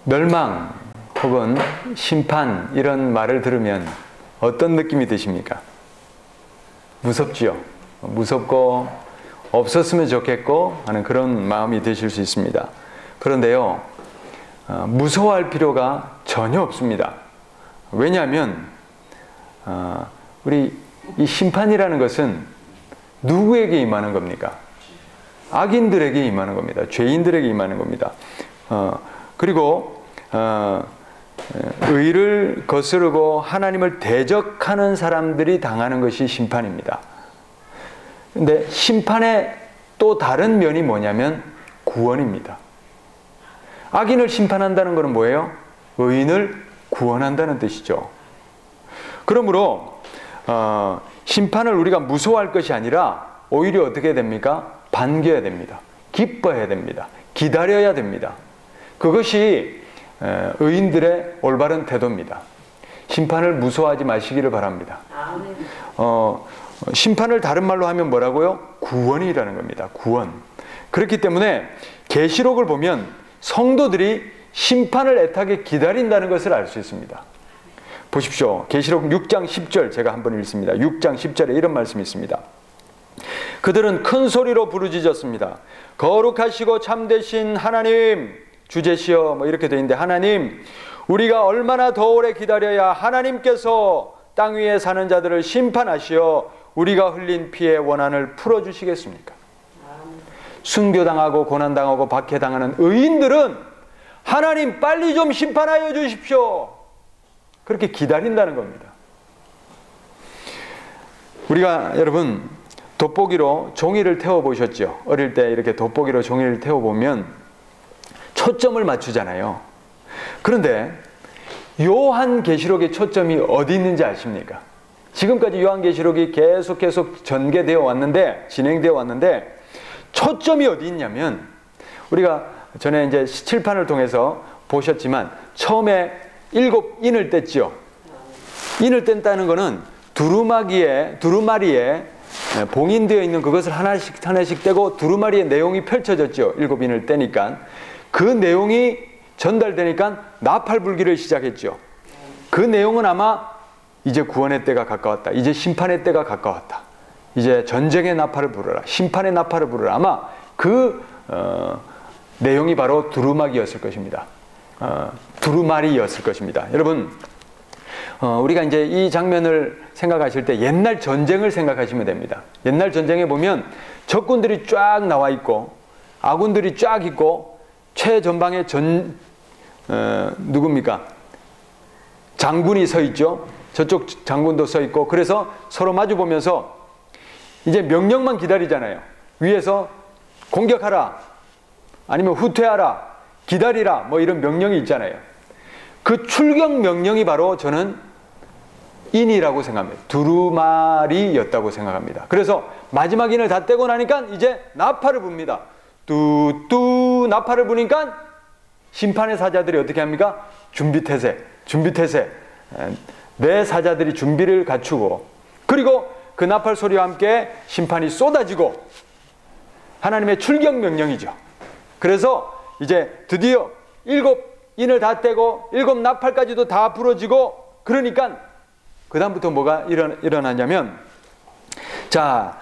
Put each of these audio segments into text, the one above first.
멸망 혹은 심판 이런 말을 들으면 어떤 느낌이 드십니까? 무섭지요. 무섭고 없었으면 좋겠고 하는 그런 마음이 드실 수 있습니다. 그런데요, 무서워할 필요가 전혀 없습니다. 왜냐하면 우리 이 심판이라는 것은 누구에게 임하는 겁니까? 악인들에게 임하는 겁니다. 죄인들에게 임하는 겁니다. 그리고 의를 거스르고 하나님을 대적하는 사람들이 당하는 것이 심판입니다. 근데 심판의 또 다른 면이 뭐냐면 구원입니다. 악인을 심판한다는 것은 뭐예요? 의인을 구원한다는 뜻이죠. 그러므로 심판을 우리가 무서워할 것이 아니라 오히려 어떻게 됩니까? 반겨야 됩니다. 기뻐해야 됩니다. 기다려야 됩니다. 그것이 의인들의 올바른 태도입니다. 심판을 무서워하지 마시기를 바랍니다. 심판을 다른 말로 하면 뭐라고요? 구원이라는 겁니다. 구원. 그렇기 때문에 계시록을 보면 성도들이 심판을 애타게 기다린다는 것을 알 수 있습니다. 보십시오. 계시록 6장 10절 제가 한번 읽습니다. 6장 10절에 이런 말씀이 있습니다. 그들은 큰 소리로 부르짖었습니다. 거룩하시고 참되신 하나님, 주제시여, 뭐 이렇게 되어 있는데, 하나님, 우리가 얼마나 더 오래 기다려야 하나님께서 땅 위에 사는 자들을 심판하시어 우리가 흘린 피의 원한을 풀어주시겠습니까? 순교당하고 고난당하고 박해당하는 의인들은 하나님 빨리 좀 심판하여 주십시오, 그렇게 기다린다는 겁니다. 우리가 여러분 돋보기로 종이를 태워보셨죠? 어릴 때 이렇게 돋보기로 종이를 태워보면 초점을 맞추잖아요. 그런데 요한계시록의 초점이 어디 있는지 아십니까? 지금까지 요한계시록이 계속 전개되어 왔는데, 진행되어 왔는데, 초점이 어디 있냐면, 우리가 전에 이제 칠판을 통해서 보셨지만 처음에 7인을 뗐지요. 인을 뗀다는 것은 두루마리에 봉인되어 있는 그것을 하나씩 떼고 두루마리의 내용이 펼쳐졌죠. 7인을 떼니까. 그 내용이 전달되니까 나팔 불기를 시작했죠. 그 내용은 아마 이제 구원의 때가 가까웠다, 이제 심판의 때가 가까웠다, 이제 전쟁의 나팔을 부르라, 심판의 나팔을 부르라, 아마 그 내용이 바로 두루마기였을 것입니다. 두루마리였을 것입니다. 여러분, 우리가 이제 이 장면을 생각하실 때 옛날 전쟁을 생각하시면 됩니다. 옛날 전쟁에 보면 적군들이 쫙 나와 있고 아군들이 쫙 있고 최전방에 누굽니까? 장군이 서 있죠. 저쪽 장군도 서 있고, 그래서 서로 마주 보면서 이제 명령만 기다리잖아요. 위에서 공격하라, 아니면 후퇴하라, 기다리라, 뭐 이런 명령이 있잖아요. 그 출격 명령이 바로 저는 인이라고 생각합니다. 두루마리였다고 생각합니다. 그래서 마지막 인을 다 떼고 나니까 이제 나팔을 붑니다. 뚜뚜 나팔을 부니까 심판의 사자들이 어떻게 합니까? 준비태세. 내 사자들이 준비를 갖추고, 그리고 그 나팔 소리와 함께 심판이 쏟아지고 하나님의 출격 명령이죠. 그래서 이제 드디어 7인을 다 떼고 7 나팔까지도 다 부러지고, 그러니까 그 다음부터 뭐가 일어나냐면, 자,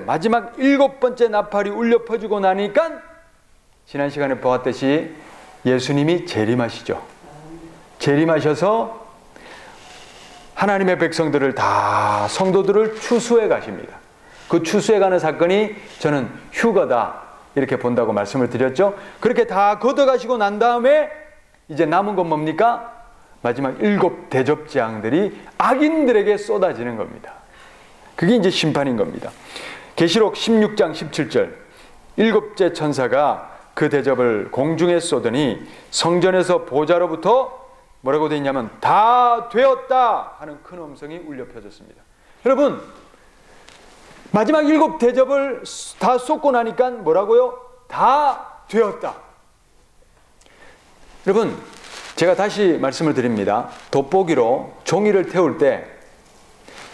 마지막 7번째 나팔이 울려 퍼지고 나니까 지난 시간에 보았듯이 예수님이 재림하시죠. 재림하셔서 하나님의 백성들을 다, 성도들을 추수해 가십니다. 그 추수해 가는 사건이 저는 휴거다 이렇게 본다고 말씀을 드렸죠. 그렇게 다 걷어가시고 난 다음에 이제 남은 건 뭡니까? 마지막 7 대접재앙들이 악인들에게 쏟아지는 겁니다. 그게 이제 심판인 겁니다. 계시록 16장 17절, 7째 천사가 그 대접을 공중에 쏘더니 성전에서 보좌로부터 뭐라고 되어 있냐면 다 되었다 하는 큰 음성이 울려 퍼졌습니다. 여러분, 마지막 7 대접을 다 쏟고 나니까 뭐라고요? 다 되었다. 여러분, 제가 다시 말씀을 드립니다. 돋보기로 종이를 태울 때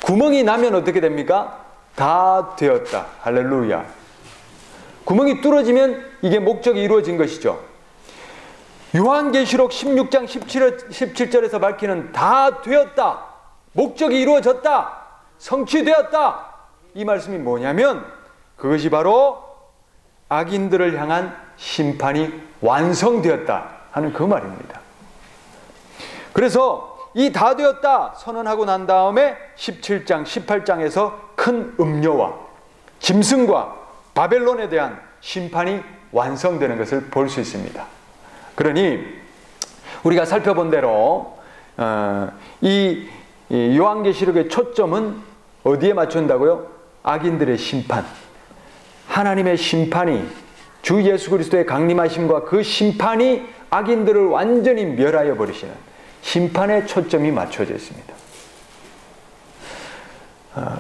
구멍이 나면 어떻게 됩니까? 다 되었다. 할렐루야. 구멍이 뚫어지면 이게 목적이 이루어진 것이죠. 요한계시록 16장 17절에서 밝히는 다 되었다, 목적이 이루어졌다, 성취되었다, 이 말씀이 뭐냐면 그것이 바로 악인들을 향한 심판이 완성되었다 하는 그 말입니다. 그래서 이 다 되었다 선언하고 난 다음에 17장 18장에서 큰 음료와 짐승과 바벨론에 대한 심판이 완성되는 것을 볼 수 있습니다. 그러니 우리가 살펴본 대로 이 요한계시록의 초점은 어디에 맞춘다고요? 악인들의 심판, 하나님의 심판이, 주 예수 그리스도의 강림하심과 그 심판이 악인들을 완전히 멸하여 버리시는 심판의 초점이 맞춰져 있습니다.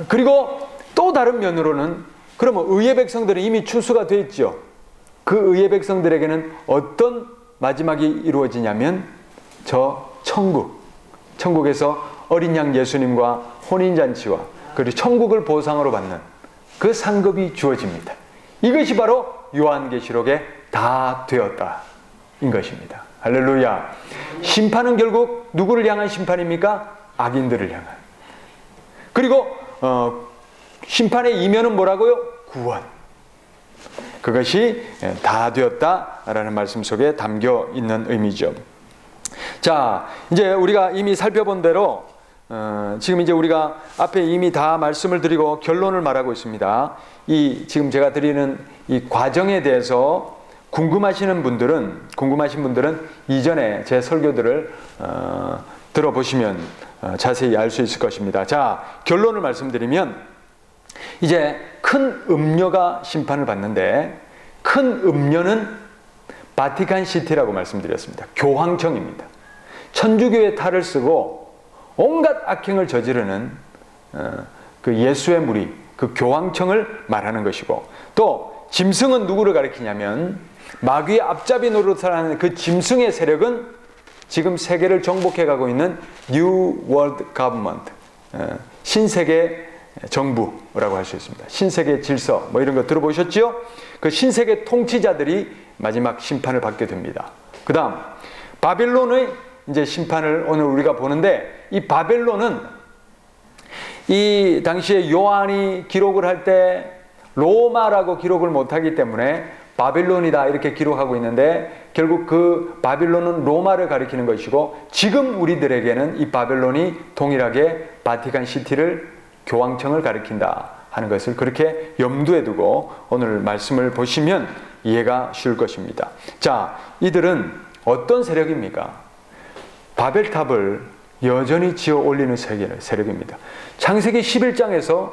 그리고 또 다른 면으로는 그러면 의의 백성들은 이미 추수가 되어 있죠. 그 의의 백성들에게는 어떤 마지막이 이루어지냐면 저 천국에서 어린 양 예수님과 혼인잔치와 그리고 천국을 보상으로 받는 그 상급이 주어집니다. 이것이 바로 요한계시록에 다 되었다인 것입니다. 할렐루야. 심판은 결국 누구를 향한 심판입니까? 악인들을 향한. 그리고 심판의 이면은 뭐라고요? 구원. 그것이 다 되었다라는 말씀 속에 담겨 있는 의미죠. 자, 이제 우리가 이미 살펴본 대로 지금 이제 우리가 앞에 이미 다 말씀을 드리고 결론을 말하고 있습니다. 지금 제가 드리는 이 과정에 대해서 궁금하신 분들은 이전에 제 설교들을 들어보시면 자세히 알 수 있을 것입니다. 자, 결론을 말씀드리면 이제 큰 음료가 심판을 받는데 큰 음료는 바티칸 시티라고 말씀드렸습니다. 교황청입니다. 천주교의 탈을 쓰고 온갖 악행을 저지르는 그 예수의 무리, 그 교황청을 말하는 것이고, 또 짐승은 누구를 가리키냐면 마귀의 앞잡이 노릇을 하는 그 짐승의 세력은 지금 세계를 정복해 가고 있는 New World Government, 신세계 정부라고 할 수 있습니다. 신세계 질서 뭐 이런 거 들어보셨죠? 그 신세계 통치자들이 마지막 심판을 받게 됩니다. 그 다음 바벨론의 이제 심판을 오늘 우리가 보는데, 이 바벨론은 이 당시에 요한이 기록을 할 때 로마라고 기록을 못하기 때문에 바벨론이다 이렇게 기록하고 있는데, 결국 그 바벨론은 로마를 가리키는 것이고, 지금 우리들에게는 이 바벨론이 동일하게 바티칸 시티를, 교황청을 가리킨다 하는 것을 그렇게 염두에 두고 오늘 말씀을 보시면 이해가 쉬울 것입니다. 자, 이들은 어떤 세력입니까? 바벨탑을 여전히 지어 올리는 세력입니다. 창세기 11장에서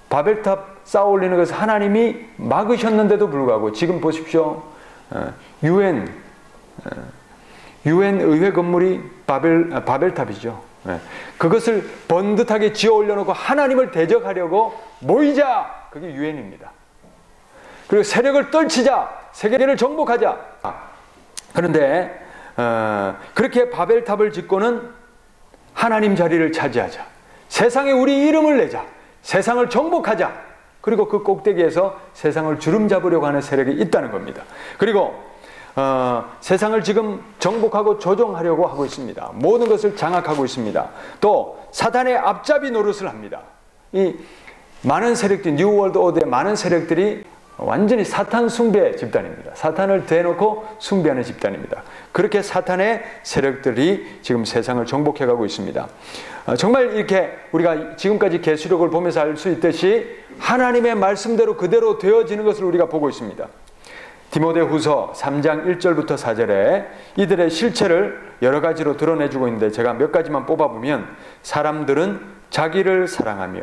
바벨탑 쌓아 올리는 것을 하나님이 막으셨는데도 불구하고 지금 보십시오. UN 의회 건물이 바벨탑이죠. 그것을 번듯하게 지어 올려놓고 하나님을 대적하려고 모이자, 그게 유엔입니다. 그리고 세력을 떨치자, 세계를 정복하자. 그런데 그렇게 바벨탑을 짓고는 하나님 자리를 차지하자, 세상에 우리 이름을 내자, 세상을 정복하자, 그리고 그 꼭대기에서 세상을 주름잡으려고 하는 세력이 있다는 겁니다. 그리고 세상을 지금 정복하고 조종하려고 하고 있습니다. 모든 것을 장악하고 있습니다. 또 사탄의 앞잡이 노릇을 합니다. 이 많은 세력들이, 뉴월드 오더의 많은 세력들이 완전히 사탄 숭배 집단입니다. 사탄을 대놓고 숭배하는 집단입니다. 그렇게 사탄의 세력들이 지금 세상을 정복해가고 있습니다. 정말 이렇게 우리가 지금까지 계시록을 보면서 알 수 있듯이 하나님의 말씀대로 그대로 되어지는 것을 우리가 보고 있습니다. 디모데후서 3장 1절부터 4절에 이들의 실체를 여러 가지로 드러내주고 있는데, 제가 몇 가지만 뽑아보면, 사람들은 자기를 사랑하며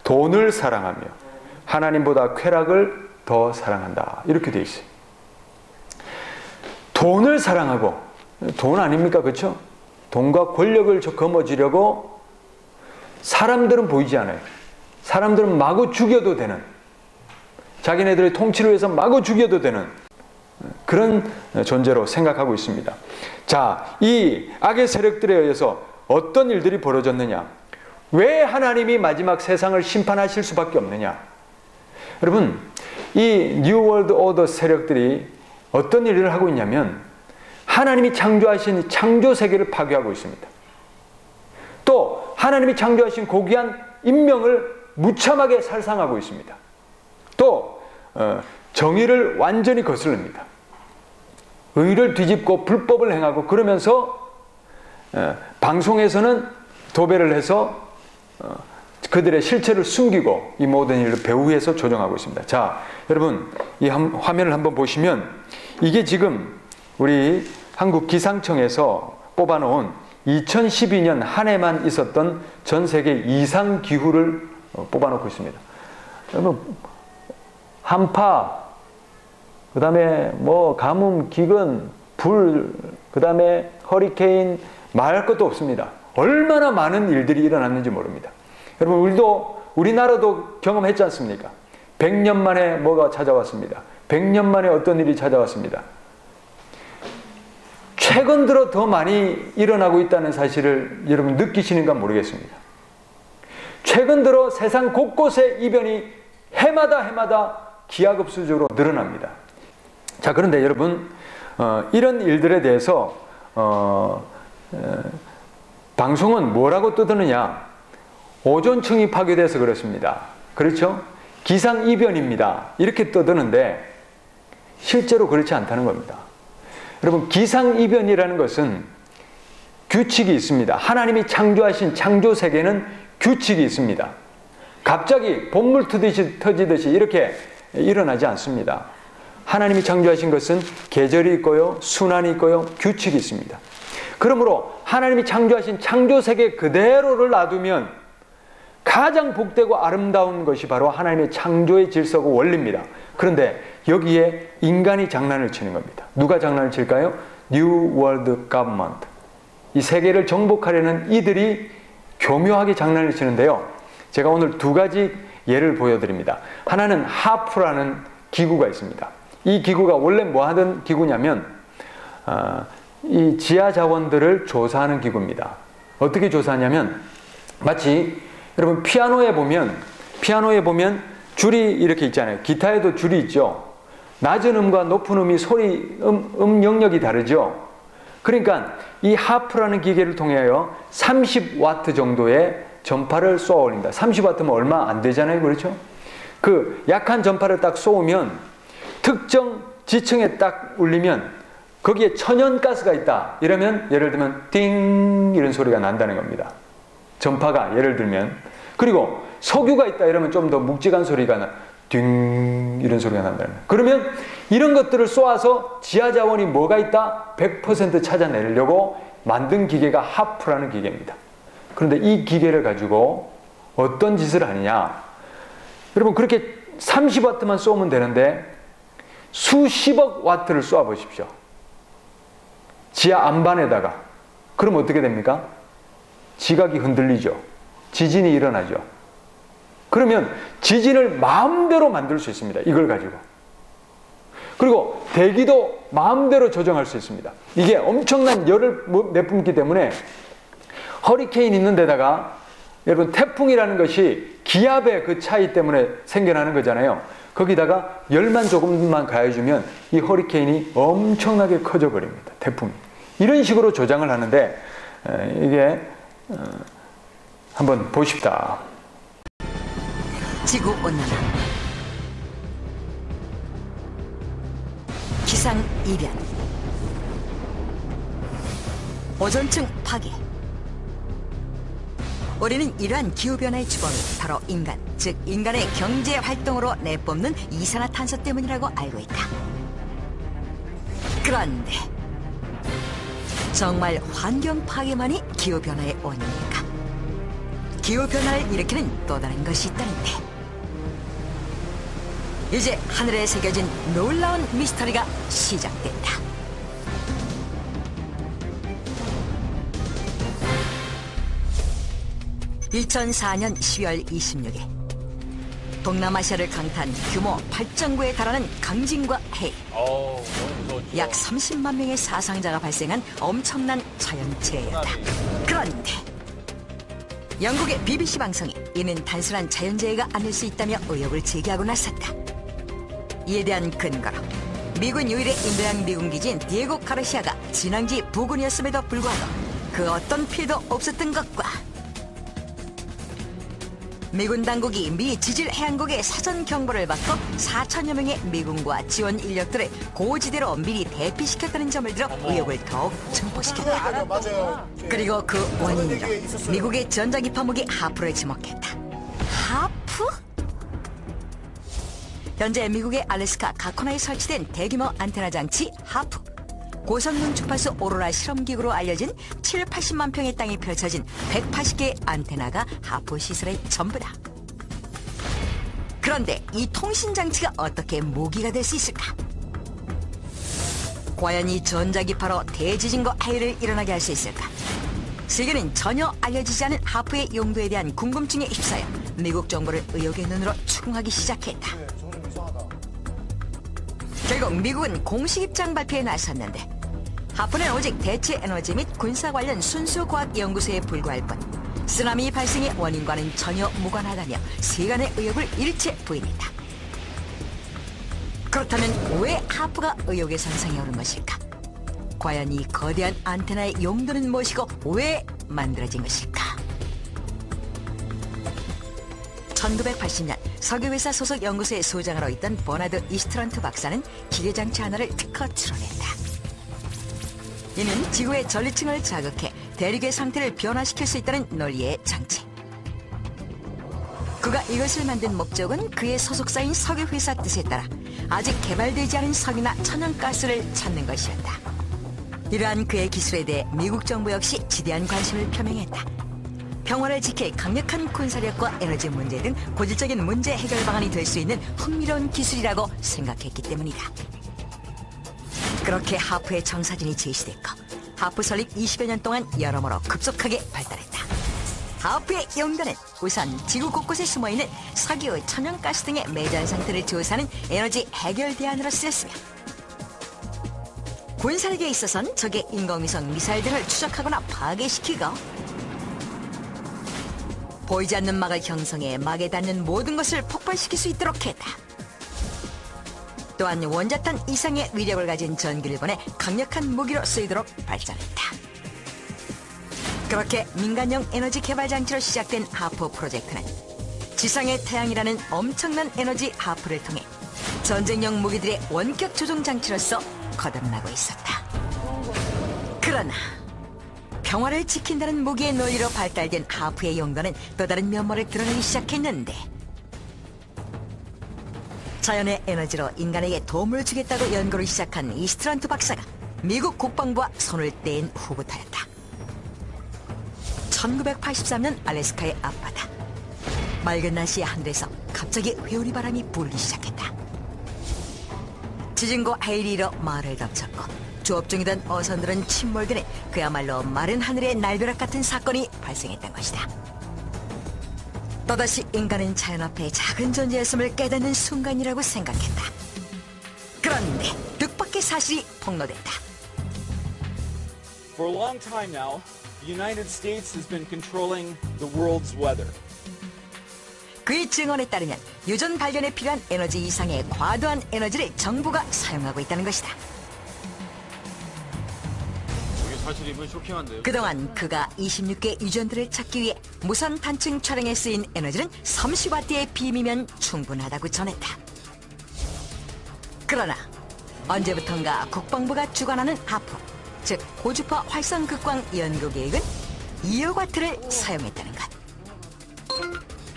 돈을 사랑하며 하나님보다 쾌락을 더 사랑한다, 이렇게 되어 있어요. 돈을 사랑하고, 돈 아닙니까? 그렇죠? 돈과 권력을 거머쥐려고 사람들은 보이지 않아요. 사람들은 마구 죽여도 되는, 자기네들의 통치를 위해서 마구 죽여도 되는 그런 존재로 생각하고 있습니다. 자, 이 악의 세력들에 의해서 어떤 일들이 벌어졌느냐? 왜 하나님이 마지막 세상을 심판하실 수밖에 없느냐? 여러분, 이 뉴 월드 오더 세력들이 어떤 일을 하고 있냐면, 하나님이 창조하신 창조 세계를 파괴하고 있습니다. 또 하나님이 창조하신 고귀한 인명을 무참하게 살상하고 있습니다. 또 정의를 완전히 거스릅니다. 의를 뒤집고 불법을 행하고 그러면서 방송에서는 도배를 해서 그들의 실체를 숨기고 이 모든 일을 배후에서 조정하고 있습니다. 자, 여러분 이 화면을 한번 보시면 이게 지금 우리 한국 기상청에서 뽑아놓은 2012년 한 해만 있었던 전 세계 이상 기후를 뽑아놓고 있습니다. 여러분 한파, 그 다음에 뭐 가뭄, 기근, 불, 그 다음에 허리케인 말할 것도 없습니다. 얼마나 많은 일들이 일어났는지 모릅니다. 여러분 우리나라도 경험했지 않습니까? 100년 만에 뭐가 찾아왔습니다. 100년 만에 어떤 일이 찾아왔습니다. 최근 들어 더 많이 일어나고 있다는 사실을 여러분 느끼시는가 모르겠습니다. 최근 들어 세상 곳곳에 이변이 해마다 기하급수적으로 늘어납니다. 자, 그런데 여러분 이런 일들에 대해서 방송은 뭐라고 떠드느냐? 오존층이 파괴돼서 그렇습니다. 그렇죠? 기상이변입니다. 이렇게 떠드는데 실제로 그렇지 않다는 겁니다. 여러분 기상이변이라는 것은 규칙이 있습니다. 하나님이 창조하신 창조세계는 규칙이 있습니다. 갑자기 본물 터지듯이 이렇게 일어나지 않습니다. 하나님이 창조하신 것은 계절이 있고요, 순환이 있고요, 규칙이 있습니다. 그러므로 하나님이 창조하신 창조세계 그대로를 놔두면 가장 복되고 아름다운 것이 바로 하나님의 창조의 질서고 원리입니다. 그런데 여기에 인간이 장난을 치는 겁니다. 누가 장난을 칠까요? New World Government. 이 세계를 정복하려는 이들이 교묘하게 장난을 치는데요. 제가 오늘 두 가지 예를 보여드립니다. 하나는 하프라는 기구가 있습니다. 이 기구가 원래 뭐 하던 기구냐면 이 지하 자원들을 조사하는 기구입니다. 어떻게 조사하냐면 마치 여러분 피아노에 보면 줄이 이렇게 있잖아요. 기타에도 줄이 있죠. 낮은 음과 높은 음이 소리 음 영역이 다르죠. 그러니까 이 하프라는 기계를 통하여 30와트 정도의 전파를 쏘아 올린다. 30와트면 얼마 안 되잖아요. 그렇죠? 그 약한 전파를 딱 쏘으면 특정 지층에 딱 울리면 거기에 천연가스가 있다. 이러면 예를 들면 띵 이런 소리가 난다는 겁니다. 전파가 예를 들면. 그리고 석유가 있다 이러면 좀 더 묵직한 소리가 띵 이런 소리가 난다는 거예요. 그러면 이런 것들을 쏘아서 지하자원이 뭐가 있다? 100% 찾아내려고 만든 기계가 하프라는 기계입니다. 그런데 이 기계를 가지고 어떤 짓을 하느냐? 여러분 그렇게 30와트만 쏘면 되는데 수십억 와트를 쏘아 보십시오. 지하 안반에다가. 그럼 어떻게 됩니까? 지각이 흔들리죠. 지진이 일어나죠. 그러면 지진을 마음대로 만들 수 있습니다. 이걸 가지고. 그리고 대기도 마음대로 조정할 수 있습니다. 이게 엄청난 열을 내뿜기 때문에 허리케인 있는 데다가 여러분 태풍이라는 것이 기압의 그 차이 때문에 생겨나는 거잖아요. 거기다가 열만 조금만 가해주면 이 허리케인이 엄청나게 커져 버립니다. 태풍이. 이런 식으로 조장을 하는데 이게 한번 보십시다. 지구온난화, 기상이변, 오존층 파괴. 우리는 이러한 기후변화의 주범이 바로 인간, 즉 인간의 경제활동으로 내뿜는 이산화탄소 때문이라고 알고 있다. 그런데 정말 환경 파괴만이 기후변화의 원인일까? 기후변화를 일으키는 또 다른 것이 있다는데, 이제 하늘에 새겨진 놀라운 미스터리가 시작된다. (2004년 12월 26일) 동남아시아를 강타한 규모 8.9에 달하는 강진과 해일, 약 30만 명의 사상자가 발생한 엄청난 자연재해였다. 그런데 영국의 BBC 방송이 이는 단순한 자연재해가 아닐 수 있다며 의혹을 제기하고 나섰다. 이에 대한 근거로 미군 유일의 인도양 미군 기지인 디에고 가르시아가 진앙지 부근이었음에도 불구하고 그 어떤 피해도 없었던 것과 미군 당국이 미 지질 해안국의 사전 경보를 받고 4천여 명의 미군과 지원 인력들을 고지대로 미리 대피시켰다는 점을 들어 의혹을 더욱 증폭시켰다. 맞아요. 그리고 그 원인으로 미국의 전자기파무기 하프를 지목했다. 하프? 현재 미국의 알래스카 가코나에 설치된 대규모 안테나 장치 하프. 고성능 주파수 오로라 실험기구로 알려진 780만 평의 땅에 펼쳐진 180개의 안테나가 하프 시설의 전부다. 그런데 이 통신장치가 어떻게 무기가 될 수 있을까? 과연 이 전자기파로 대지진과 해일을 일어나게 할 수 있을까? 세계는 전혀 알려지지 않은 하프의 용도에 대한 궁금증에 휩싸여 미국 정부를 의혹의 눈으로 추궁하기 시작했다. 결국 미국은 공식 입장 발표에 나섰는데 하프는 오직 대체 에너지 및 군사 관련 순수과학연구소에 불과할 뿐 쓰나미 발생의 원인과는 전혀 무관하다며 세간의 의혹을 일체 부인했다. 그렇다면 왜 하프가 의혹의 선상에 오른 것일까? 과연 이 거대한 안테나의 용도는 무엇이고 왜 만들어진 것일까? 1980년 석유회사 소속 연구소의 소장으로 있던 버나드 이스트런트 박사는 기계장치 하나를 특허 출원했다. 이는 지구의 전리층을 자극해 대륙의 상태를 변화시킬 수 있다는 논리의 장치. 그가 이것을 만든 목적은 그의 소속사인 석유회사 뜻에 따라 아직 개발되지 않은 석유나 천연가스를 찾는 것이었다. 이러한 그의 기술에 대해 미국 정부 역시 지대한 관심을 표명했다. 평화를 지킬 강력한 군사력과 에너지 문제 등 고질적인 문제 해결 방안이 될 수 있는 흥미로운 기술이라고 생각했기 때문이다. 그렇게 하프의 청사진이 제시됐고 하프 설립 20여 년 동안 여러모로 급속하게 발달했다. 하프의 용도는 우선 지구 곳곳에 숨어있는 석유, 천연가스 등의 매장 상태를 조사하는 에너지 해결 대안으로 쓰였으며 군사력에 있어서는 적의 인공위성 미사일들을 추적하거나 파괴시키고 보이지 않는 막을 형성해 막에 닿는 모든 것을 폭발시킬 수 있도록 했다. 또한 원자탄 이상의 위력을 가진 전기를 보내 강력한 무기로 쓰이도록 발전했다. 그렇게 민간용 에너지 개발 장치로 시작된 하프 프로젝트는 지상의 태양이라는 엄청난 에너지 하프를 통해 전쟁용 무기들의 원격 조종 장치로서 거듭나고 있었다. 그러나 평화를 지킨다는 무기의 논리로 발달된 하프의 용도는 또 다른 면모를 드러내기 시작했는데 자연의 에너지로 인간에게 도움을 주겠다고 연구를 시작한 이스트런트 박사가 미국 국방부와 손을 뗀 후부터였다. 1983년 알래스카의 앞바다. 맑은 날씨의 하늘에서 갑자기 회오리 바람이 불기 시작했다. 지진과 해일이 일어 마을을 덮쳤고 조업 중이던 어선들은 침몰되는 그야말로 마른 하늘의 날벼락 같은 사건이 발생했던 것이다. 또다시 인간은 자연 앞에 작은 존재였음을 깨닫는 순간이라고 생각했다. 그런데 뜻밖의 사실이 폭로됐다. For a long time now, the United States has been controlling the world's weather. 그의 증언에 따르면 유전 발견에 필요한 에너지 이상의 과도한 에너지를 정부가 사용하고 있다는 것이다. 사실 이번 쇼킹한데요. 그동안 그가 26개 유전들을 찾기 위해 무선 단층 촬영에 쓰인 에너지는 30와트의 빔이면 충분하다고 전했다. 그러나 언제부턴가 국방부가 주관하는 하프, 즉 고주파 활성 극광 연구 계획은 2억 와트를 사용했다는 것.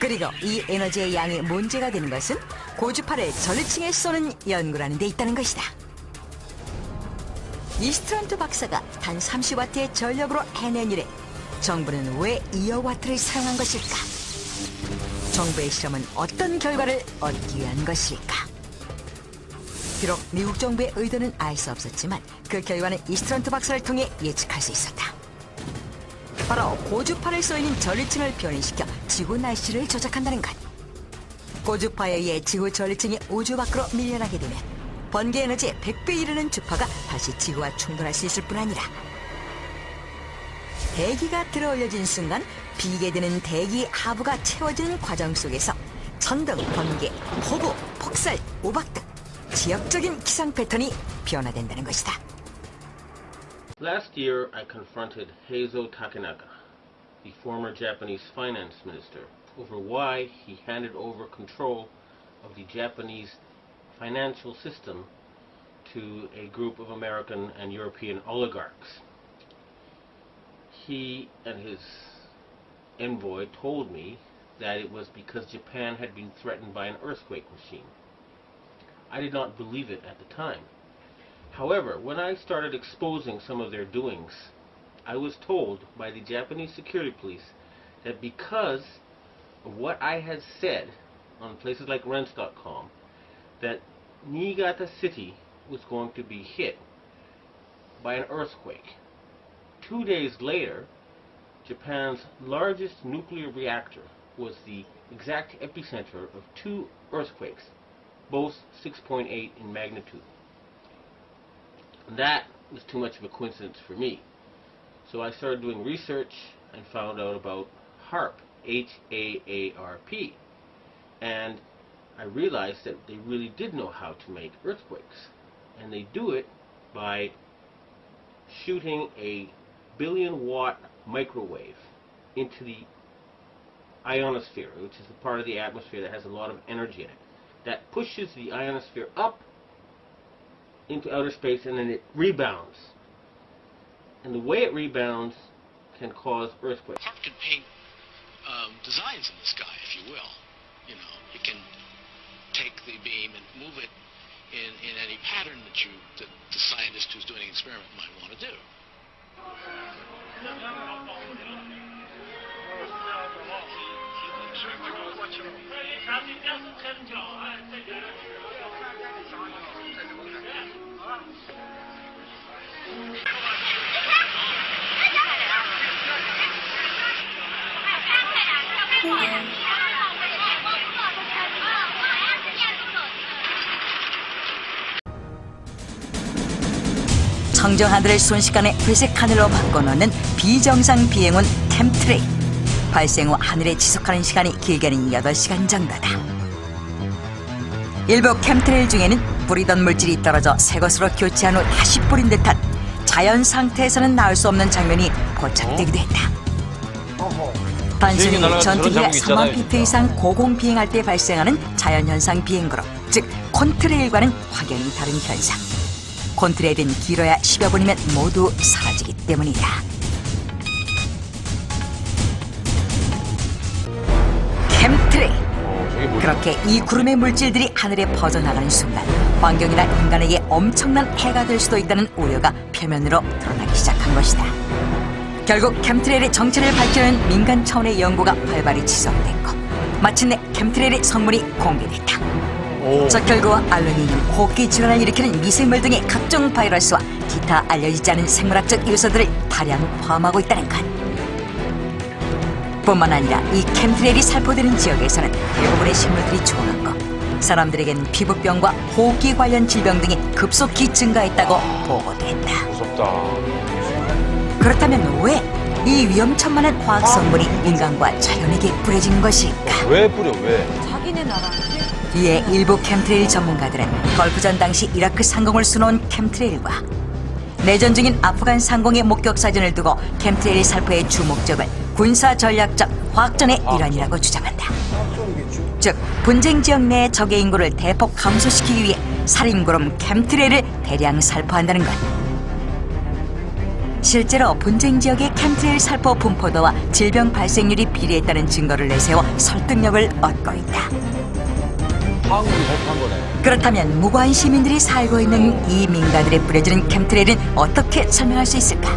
그리고 이 에너지의 양이 문제가 되는 것은 고주파를 전리층에 쏘는 연구라는 데 있다는 것이다. 이스트런트 박사가 단 30와트의 전력으로 해낸 일에 정부는 왜 2억 와트를 사용한 것일까? 정부의 실험은 어떤 결과를 얻기 위한 것일까? 비록 미국 정부의 의도는 알 수 없었지만 그 결과는 이스트런트 박사를 통해 예측할 수 있었다. 바로 고주파를 쏘이는 전리층을 변이시켜 지구 날씨를 조작한다는 것. 고주파에 의해 지구 전리층이 우주 밖으로 밀려나게 되면 번개 에너지의 100배 이르는 주파가 다시 지구와 충돌할 수 있을 뿐 아니라 대기가 들어올려진 순간 비게 되는 대기 하부가 채워지는 과정 속에서 천둥, 번개, 호부, 폭설, 우박 등 지역적인 기상 패턴이 변화된다는 것이다. Last year, I confronted Heizo Takenaka, the former Japanese finance minister, over why he handed over control of the Japanese financial system to a group of American and European oligarchs. He and his envoy told me that it was because Japan had been threatened by an earthquake machine. I did not believe it at the time. However, when I started exposing some of their doings, I was told by the Japanese security police that because of what I had said on places like Rents.com, that Niigata City was going to be hit by an earthquake. 2 days later, Japan's largest nuclear reactor was the exact epicenter of 2 earthquakes, both 6.8 in magnitude. That was too much of a coincidence for me. So I started doing research and found out about HAARP, H-A-A-R-P. And I realized that they really did know how to make earthquakes. And they do it by shooting a billion-watt microwave into the ionosphere, which is the part of the atmosphere that has a lot of energy in it. That pushes the ionosphere up into outer space, and then it rebounds. And the way it rebounds can cause earthquakes. HAARP can paint designs in the sky, if you will. You know, you can take the beam and move it in any pattern that the scientist who's doing the experiment might want to do. 청정 하늘을 순식간에 회색 하늘로 바꿔놓는 비정상 비행운 캠트레일. 발생 후 하늘에 지속하는 시간이 길게는 8시간 정도다. 일부 캠트레일 중에는 뿌리던 물질이 떨어져 새 것으로 교체한 후 다시 뿌린 듯한 자연 상태에서는 나올 수 없는 장면이 포착되기도 했다. 단순히 전투기가 3만 피트 이상 고공 비행할 때 발생하는 자연현상 비행그룹, 즉 콘트레일과는 확연히 다른 현상. 콘트레일은 길어야 10여 분이면 모두 사라지기 때문이다. 캠트레일. 그렇게 이 구름의 물질들이 하늘에 퍼져나가는 순간 환경이나 인간에게 엄청난 해가 될 수도 있다는 우려가 표면으로 드러나기 시작한 것이다. 결국 캠트레일의 정체를 밝히려는 민간 차원의 연구가 활발히 지속됐고 마침내 캠트레일의 성분이 공개됐다. 저 결과와 알루미늄, 호흡기 질환을 일으키는 미생물 등의 각종 바이러스와 기타 알려지지 않은 생물학적 요소들을 다량 포함하고 있다는 것. 뿐만 아니라 이 캠트레일이 살포되는 지역에서는 대부분의 식물들이 죽어갔고 사람들에겐 피부병과 호흡기 관련 질병 등이 급속히 증가했다고 보고됐다. 무섭다. 그렇다면 왜 이 위험천만한 화학 성분이 인간과 자연에게 뿌려진 것일까? 왜 뿌려, 왜? 자기네 나라한테? 이에 일부 캠트레일 전문가들은 걸프전 당시 이라크 상공을 수놓은 캠트레일과 내전 중인 아프간 상공의 목격 사진을 두고 캠트레일 살포의 주 목적을 군사전략적 화학전의 일환이라고 주장한다. 즉 분쟁 지역 내 적의 인구를 대폭 감소시키기 위해 살인구름 캠트레일을 대량 살포한다는 것. 실제로 분쟁 지역의 캠트레일 살포 분포도와 질병 발생률이 비례했다는 증거를 내세워 설득력을 얻고 있다. 화학물이 살포한 거네. 그렇다면 무고한 시민들이 살고 있는 이 민가들에 뿌려지는 캠트레일은 어떻게 설명할 수 있을까?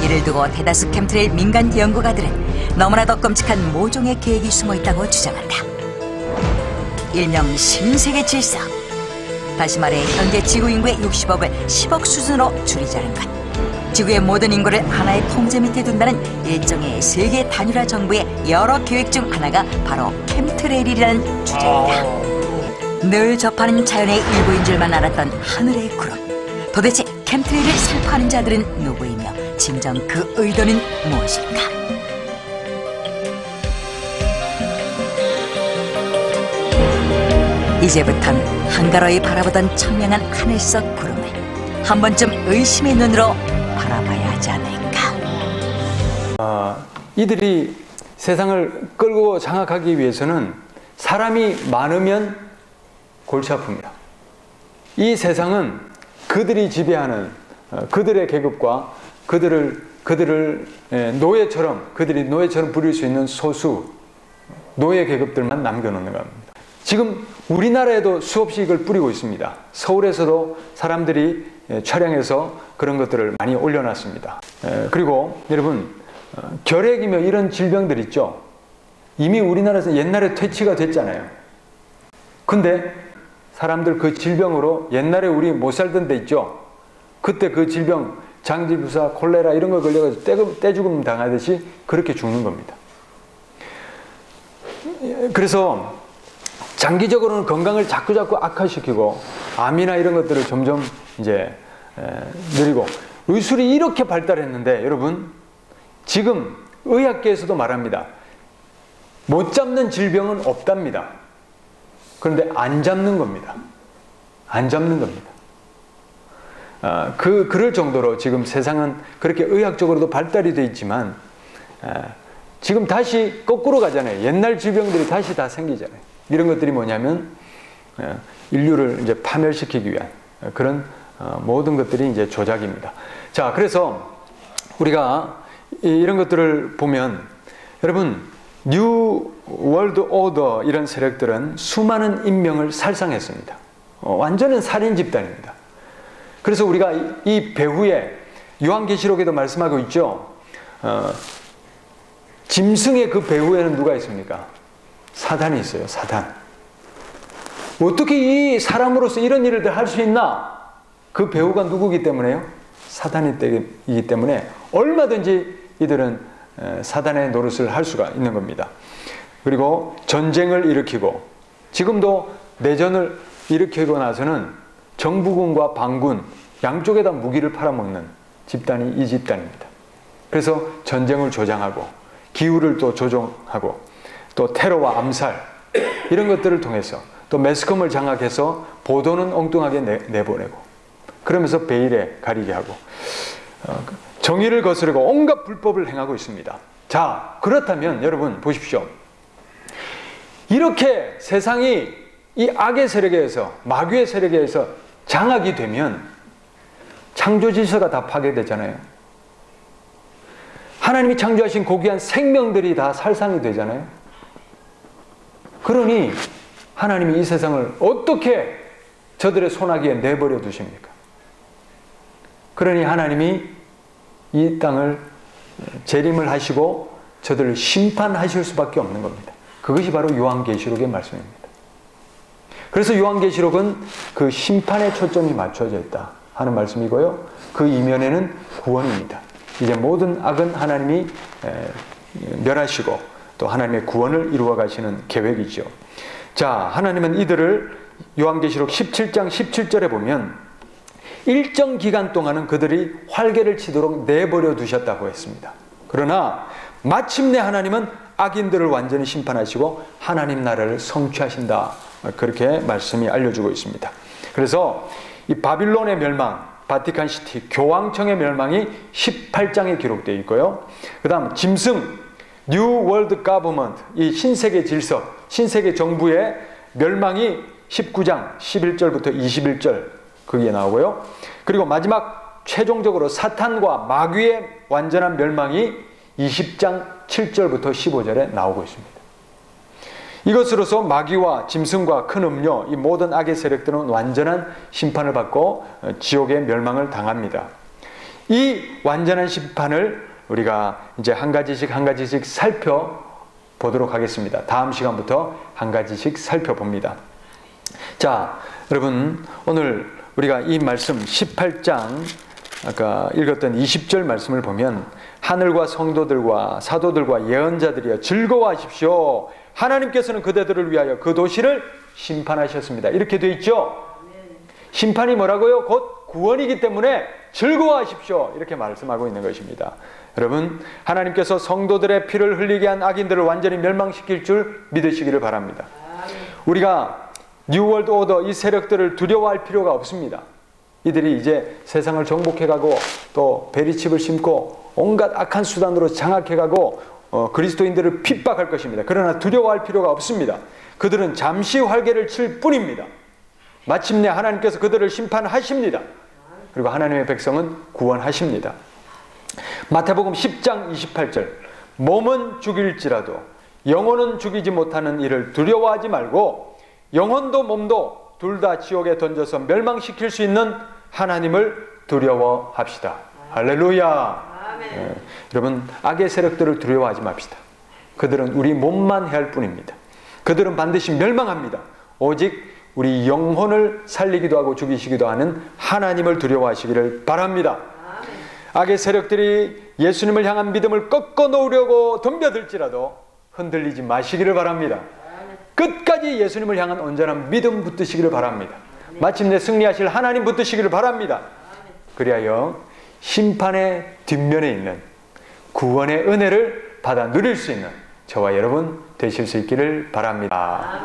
이를 두고 대다수 캠트레일 민간 연구가들은 너무나도 끔찍한 모종의 계획이 숨어 있다고 주장한다. 일명 신세계 질서. 다시 말해 현재 지구 인구의 60억을 10억 수준으로 줄이자는 것. 지구의 모든 인구를 하나의 통제 밑에 둔다는 일종의 세계 단일화 정부의 여러 계획 중 하나가 바로 캠트레일이라는 주장이다. 늘 접하는 자연의 일부인 줄만 알았던 하늘의 구름. 도대체 캠트레일을 살포하는 자들은 누구이며 진정 그 의도는 무엇일까? 이제부턴 한가로이 바라보던 청명한 하늘속 구름을 한 번쯤 의심의 눈으로 바라봐야 하지 않을까. 이들이 세상을 끌고 장악하기 위해서는 사람이 많으면 골치 아픕니다. 이 세상은 그들이 지배하는 그들의 계급과 그들을 그들이 노예처럼 부릴 수 있는 소수 노예 계급들만 남겨놓는 겁니다. 지금 우리나라에도 수없이 이걸 뿌리고 있습니다. 서울에서도 사람들이 촬영해서 그런 것들을 많이 올려놨습니다. 그리고 여러분, 결핵이며 이런 질병들 있죠. 이미 우리나라에서 옛날에 퇴치가 됐잖아요. 근데 사람들 그 질병으로 옛날에 우리 못 살던 데 있죠. 그때 그 질병 장질부사, 콜레라 이런 거 걸려가지고 떼죽음 당하듯이 그렇게 죽는 겁니다. 그래서 장기적으로는 건강을 자꾸 악화시키고 암이나 이런 것들을 점점 이제 느리고, 의술이 이렇게 발달했는데 여러분, 지금 의학계에서도 말합니다. 못 잡는 질병은 없답니다. 그런데 안 잡는 겁니다. 안 잡는 겁니다. 그럴 정도로 지금 세상은 그렇게 의학적으로도 발달이 되어 있지만 지금 다시 거꾸로 가잖아요. 옛날 질병들이 다시 다 생기잖아요. 이런 것들이 뭐냐면 인류를 이제 파멸시키기 위한 그런 모든 것들이 이제 조작입니다. 자, 그래서 우리가 이런 것들을 보면 여러분, 뉴 월드 오더 이런 세력들은 수많은 인명을 살상했습니다. 완전한 살인 집단입니다. 그래서 우리가 이 배후에 요한계시록에도 말씀하고 있죠. 짐승의 그 배후에는 누가 있습니까? 사단이 있어요. 사단. 어떻게 이 사람으로서 이런 일을 할 수 있나? 그 배후가 누구기 때문에요? 사단이기 때문에 얼마든지 이들은 사단의 노릇을 할 수가 있는 겁니다. 그리고 전쟁을 일으키고, 지금도 내전을 일으키고 나서는 정부군과 반군 양쪽에다 무기를 팔아먹는 집단이 이 집단입니다. 그래서 전쟁을 조장하고 기후를 또 조종하고 또 테러와 암살 이런 것들을 통해서 또 매스컴을 장악해서 보도는 엉뚱하게 내보내고, 그러면서 베일에 가리게 하고 정의를 거스르고 온갖 불법을 행하고 있습니다. 자, 그렇다면 여러분 보십시오. 이렇게 세상이 이 악의 세력에 의해서, 마귀의 세력에 의해서 장악이 되면 창조 질서가 다 파괴되잖아요. 하나님이 창조하신 고귀한 생명들이 다 살상이 되잖아요. 그러니 하나님이 이 세상을 어떻게 저들의 손아귀에 내버려 두십니까? 그러니 하나님이 이 땅을 재림을 하시고 저들을 심판하실 수밖에 없는 겁니다. 그것이 바로 요한계시록의 말씀입니다. 그래서 요한계시록은 그 심판에 초점이 맞춰져 있다 하는 말씀이고요. 그 이면에는 구원입니다. 이제 모든 악은 하나님이 멸하시고 또 하나님의 구원을 이루어 가시는 계획이죠. 자, 하나님은 이들을 요한계시록 17장 17절에 보면 일정 기간 동안은 그들이 활개를 치도록 내버려 두셨다고 했습니다. 그러나 마침내 하나님은 악인들을 완전히 심판하시고 하나님 나라를 성취하신다. 그렇게 말씀이 알려주고 있습니다. 그래서 이 바빌론의 멸망, 바티칸시티, 교황청의 멸망이 18장에 기록되어 있고요. 그 다음 짐승, 뉴 월드 가버먼트, 이 신세계 질서, 신세계 정부의 멸망이 19장 11절부터 21절 거기에 나오고요. 그리고 마지막 최종적으로 사탄과 마귀의 완전한 멸망이 20장 7절부터 15절에 나오고 있습니다. 이것으로서 마귀와 짐승과 큰 음료, 이 모든 악의 세력들은 완전한 심판을 받고 지옥의 멸망을 당합니다. 이 완전한 심판을 우리가 이제 한 가지씩 살펴보도록 하겠습니다. 다음 시간부터 한 가지씩 살펴봅니다. 자, 여러분, 오늘 우리가 이 말씀 18장 아까 읽었던 20절 말씀을 보면 하늘과 성도들과 사도들과 예언자들이여 즐거워하십시오. 하나님께서는 그대들을 위하여 그 도시를 심판하셨습니다. 이렇게 돼 있죠. 심판이 뭐라고요? 곧 구원이기 때문에 즐거워하십시오. 이렇게 말씀하고 있는 것입니다. 여러분, 하나님께서 성도들의 피를 흘리게 한 악인들을 완전히 멸망시킬 줄 믿으시기를 바랍니다. 우리가 뉴월드 오더 이 세력들을 두려워할 필요가 없습니다. 이들이 이제 세상을 정복해가고 또 베리칩을 심고 온갖 악한 수단으로 장악해가고 그리스도인들을 핍박할 것입니다. 그러나 두려워할 필요가 없습니다. 그들은 잠시 활개를 칠 뿐입니다. 마침내 하나님께서 그들을 심판하십니다. 그리고 하나님의 백성은 구원하십니다. 마태복음 10장 28절 몸은 죽일지라도 영혼은 죽이지 못하는 이를 두려워하지 말고 영혼도 몸도 둘 다 지옥에 던져서 멸망시킬 수 있는 하나님을 두려워합시다. 할렐루야. 여러분 악의 세력들을 두려워하지 맙시다. 그들은 우리 몸만 해할 뿐입니다. 그들은 반드시 멸망합니다. 오직 우리 영혼을 살리기도 하고 죽이시기도 하는 하나님을 두려워하시기를 바랍니다. 악의 세력들이 예수님을 향한 믿음을 꺾어 놓으려고 덤벼들지라도 흔들리지 마시기를 바랍니다. 끝까지 예수님을 향한 온전한 믿음 붙드시기를 바랍니다. 마침내 승리하실 하나님 붙드시기를 바랍니다. 그리하여 심판의 뒷면에 있는 구원의 은혜를 받아 누릴 수 있는 저와 여러분 되실 수 있기를 바랍니다.